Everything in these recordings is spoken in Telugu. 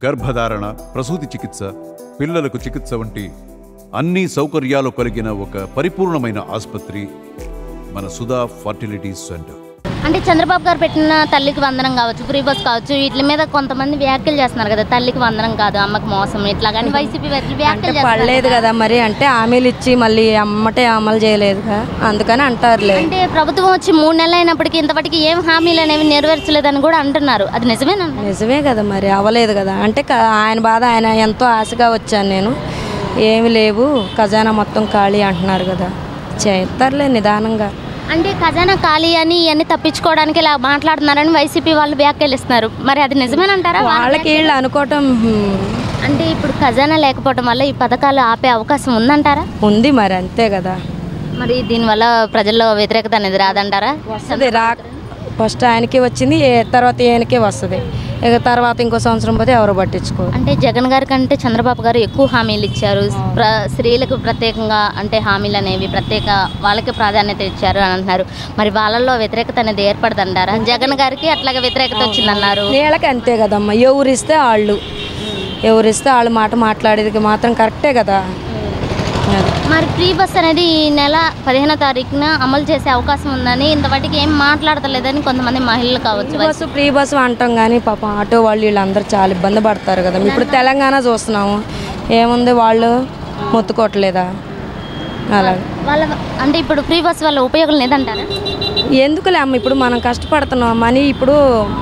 గర్భధారణ, ప్రసూతి చికిత్స, పిల్లలకు చికిత్స వంటి అన్ని సౌకర్యాలు కలిగిన ఒక పరిపూర్ణమైన ఆసుపత్రి మన సుధా ఫర్టిలిటీ సెంటర్. అంటే చంద్రబాబు గారు పెట్టిన తల్లికి వందనం కావచ్చు, ఫ్రీ బస్ కావచ్చు, వీటి మీద కొంతమంది వ్యాఖ్యలు చేస్తున్నారు కదా, తల్లికి వందనం కాదు అమ్మకి మోసం ఇట్లా కానీ వైసీపీ వ్యాఖ్యలు పడలేదు కదా మరి, అంటే హామీలు ఇచ్చి మళ్ళీ అమ్మటే అమలు చేయలేదుగా, అందుకని అంటారులే. అంటే ప్రభుత్వం వచ్చి 3 నెలలు అయినప్పటికీ ఇంతవరకు ఏం హామీలు అనేవి నెరవేర్చలేదని కూడా అంటున్నారు, అది నిజమేనా? నిజమే కదా మరి, అవ్వలేదు కదా. అంటే ఆయన బాధ, ఆయన ఎంతో ఆశగా వచ్చాను నేను, ఏమి లేవు ఖజానా మొత్తం ఖాళీ అంటున్నారు కదా, చేస్తారులే నిదానంగా. అంటే ఖజానా ఖాళీ అని ఇవన్నీ తప్పించుకోవడానికి ఇలా మాట్లాడుతున్నారని వైసీపీ వాళ్ళు వ్యాఖ్యలు ఇస్తున్నారు, మరి అది నిజమేనంటారా? వాళ్ళకి వీళ్ళు అనుకోవటం. అంటే ఇప్పుడు ఖజానా లేకపోవడం వల్ల ఈ పథకాలు ఆపే అవకాశం ఉందంటారా? ఉంది మరి, అంతే కదా. మరి దీనివల్ల ప్రజల్లో వ్యతిరేకత అనేది రాదంటారా? వస్తుంది, ఫస్ట్ ఆయనకి వచ్చింది, తర్వాత ఈయనకే వస్తుంది, ఇక తర్వాత ఇంకో సంవత్సరం పోతే ఎవరు పట్టించుకోరు. అంటే జగన్ గారి కంటే చంద్రబాబు గారు ఎక్కువ హామీలు ఇచ్చారు, స్త్రీలకు ప్రత్యేకంగా అంటే హామీలు అనేవి ప్రత్యేక వాళ్ళకి ప్రాధాన్యత ఇచ్చారు అని అంటున్నారు, మరి వాళ్ళల్లో వ్యతిరేకత అనేది ఏర్పడదంటారా? జగన్ గారికి అట్లాగే వ్యతిరేకత వచ్చిందన్నారు. వీళ్ళకి అంతే కదమ్మా, ఎవరిస్తే వాళ్ళు మాట మాట్లాడేది మాత్రం కరెక్టే కదా. మరి ఫ్రీ బస్ అనేది ఈ నెల 15వ తారీఖున అమలు చేసే అవకాశం ఉందని ఇంతవాటికి ఏం మాట్లాడతలేదని కొంతమంది మహిళలు కావచ్చు. ఫ్రీ బస్సు అంటాం కానీ పాపం ఆటో వాళ్ళు వీళ్ళందరూ చాలా ఇబ్బంది పడతారు కదా. ఇప్పుడు తెలంగాణ చూస్తున్నాము, ఏముంది వాళ్ళు మొత్తుకోవట్లేదా అలాగే. వాళ్ళ అంటే ఇప్పుడు ఫ్రీ బస్ వల్ల ఉపయోగం లేదంటారా? ఎందుకులే అమ్మ, ఇప్పుడు మనం కష్టపడుతున్నాం, మనీ ఇప్పుడు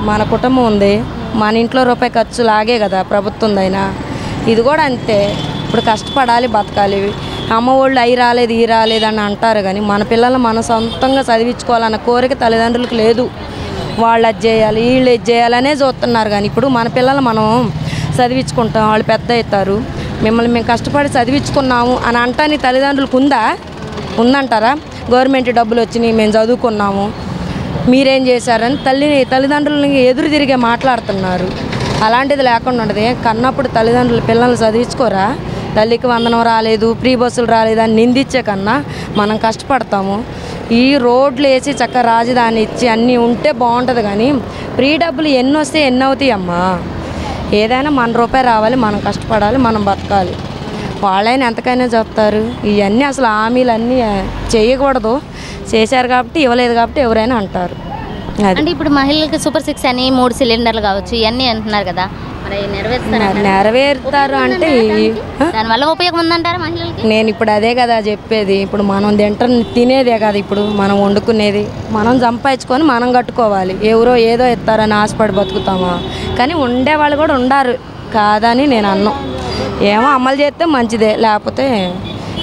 మన కుటుంబం ఉంది, మన ఇంట్లో రూపాయి ఖర్చు లాగే కదా ప్రభుత్వందైనా, ఇది కూడా అంతే. ఇప్పుడు కష్టపడాలి, బతకాలి. అమ్మ వాళ్ళు అవి రాలేదు ఈ రాలేదు అని అంటారు కానీ మన పిల్లలు మనం సొంతంగా చదివించుకోవాలన్న కోరిక తల్లిదండ్రులకు లేదు. వాళ్ళు అది చేయాలి వీళ్ళు ఇది చేయాలనే చూస్తున్నారు కానీ ఇప్పుడు మన పిల్లలు మనం చదివించుకుంటాం, వాళ్ళు పెద్ద అవుతారు, మిమ్మల్ని మేము కష్టపడి చదివించుకున్నాము అని అంటానికి తల్లిదండ్రులకు ఉందంటారా? గవర్నమెంట్ డబ్బులు వచ్చినాయి, మేము చదువుకున్నాము, మీరేం చేశారని తల్లిదండ్రులని ఎదురు తిరిగే మాట్లాడుతున్నారు. అలాంటిది లేకుండా ఉండదు. కన్నప్పుడు తల్లిదండ్రులు పిల్లల్ని చదివించుకోరా? తల్లికి వందనం రాలేదు, ఫ్రీ బస్సులు రాలేదు అని నిందించే కన్నా మనం కష్టపడతాము. ఈ రోడ్లు వేసి చక్కగా రాజధాని ఇచ్చి అన్నీ ఉంటే బాగుంటుంది కానీ ఫ్రీ డబ్బులు ఎన్ని వస్తే ఎన్ని అవుతాయి అమ్మా? ఏదైనా మన రూపాయి రావాలి, మనం కష్టపడాలి, మనం బతకాలి. వాళ్ళైనా ఎంతకైనా చెప్తారు. ఇవన్నీ అసలు హామీలు అన్నీ చేయకూడదు, చేశారు కాబట్టి ఇవ్వలేదు కాబట్టి ఎవరైనా అంటారు. అంటే ఇప్పుడు మహిళలకు సూపర్ 6 అని 3 సిలిండర్లు కావచ్చు ఇవన్నీ అంటున్నారు కదా, మరి నెరవేరుతారు అంటే దానివల్ల ఉపయోగం ఉందంటారా మహిళలకి? నేను ఇప్పుడు అదే కదా చెప్పేది. ఇప్పుడు మనం తినేదే కదా, ఇప్పుడు మనం వండుకునేది మనం సంపాదించుకొని మనం కట్టుకోవాలి. ఎవరో ఏదో ఇస్తారని ఆశపడి బతుకుతామా? కానీ ఉండేవాళ్ళు కూడా ఉండారు కాదని నేను అన్నాను. ఏమో అమలు చేస్తే మంచిదే, లేకపోతే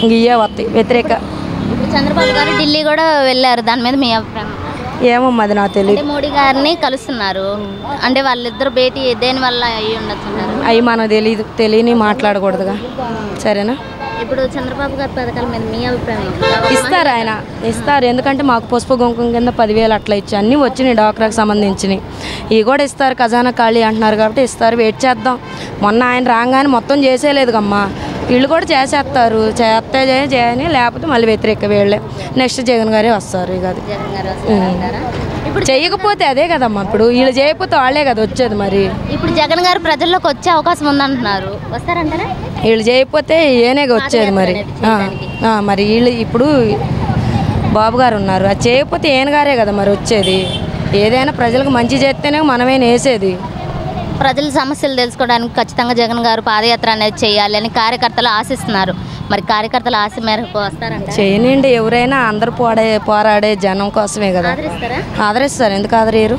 ఇంక ఇవే వస్తాయి వ్యతిరేక. ఇప్పుడు చంద్రబాబు గారు ఢిల్లీ కూడా వెళ్ళారు, దాని మీద మీ అభిప్రాయం? ఏమో అది నాకు తెలియదు. మోడీ గారిని కలుస్తున్నారు అంటే వాళ్ళిద్దరు భేటీ దేని వల్ల అయ్యి ఉండొచ్చు? అవి మనకు తెలియని మాట్లాడకూడదుగా, సరేనా? ఇప్పుడు చంద్రబాబు గారి పథకాల మీద మీ అభిప్రాయం? ఇస్తారు, ఎందుకంటే మాకు పసుపు కుంకుమ కింద 10,000 అట్లా ఇచ్చి అన్నీ వచ్చినాయి, డాక్టర్కి సంబంధించినవి. ఇవి కూడా ఇస్తారు, ఖజానా ఖాళీ అంటున్నారు కాబట్టి ఇస్తారు, వెయిట్ చేద్దాం. మొన్న ఆయన రాగానే మొత్తం చేసేలేదు అమ్మా, వీళ్ళు కూడా చేసేస్తారు, చేస్తే చేయని, లేకపోతే మళ్ళీ వ్యతిరేక వీళ్ళే నెక్స్ట్ జగన్ గారే వస్తారు. ఇక అది ఇప్పుడు చేయకపోతే అదే కదమ్మా, ఇప్పుడు వీళ్ళు చేయకపోతే వాళ్ళే కదా వచ్చేది. మరి ఇప్పుడు జగన్ గారు ప్రజల్లోకి వచ్చే అవకాశం ఉందంటున్నారు, వస్తారంటారా? వీళ్ళు చేయకపోతే ఏనేగా వచ్చేది. మరి వీళ్ళు ఇప్పుడు బాబు గారు ఉన్నారు, అది చేయకపోతే ఈయన గారే కదా మరి వచ్చేది. ఏదైనా ప్రజలకు మంచి చేస్తేనే మనమే వేసేది. ప్రజల సమస్యలు తెలుసుకోవడానికి ఖచ్చితంగా జగన్ గారు పాదయాత్ర అనేది చేయాలి అని కార్యకర్తలు ఆశిస్తున్నారు, మరి కార్యకర్తల ఆశ మేరకు వస్తారంట? చేయనండి, ఎవరైనా అందరూ పోరాడే జనం కోసమే కదా. ఆదరిస్తారు, ఎందుకు ఆదరేయరు?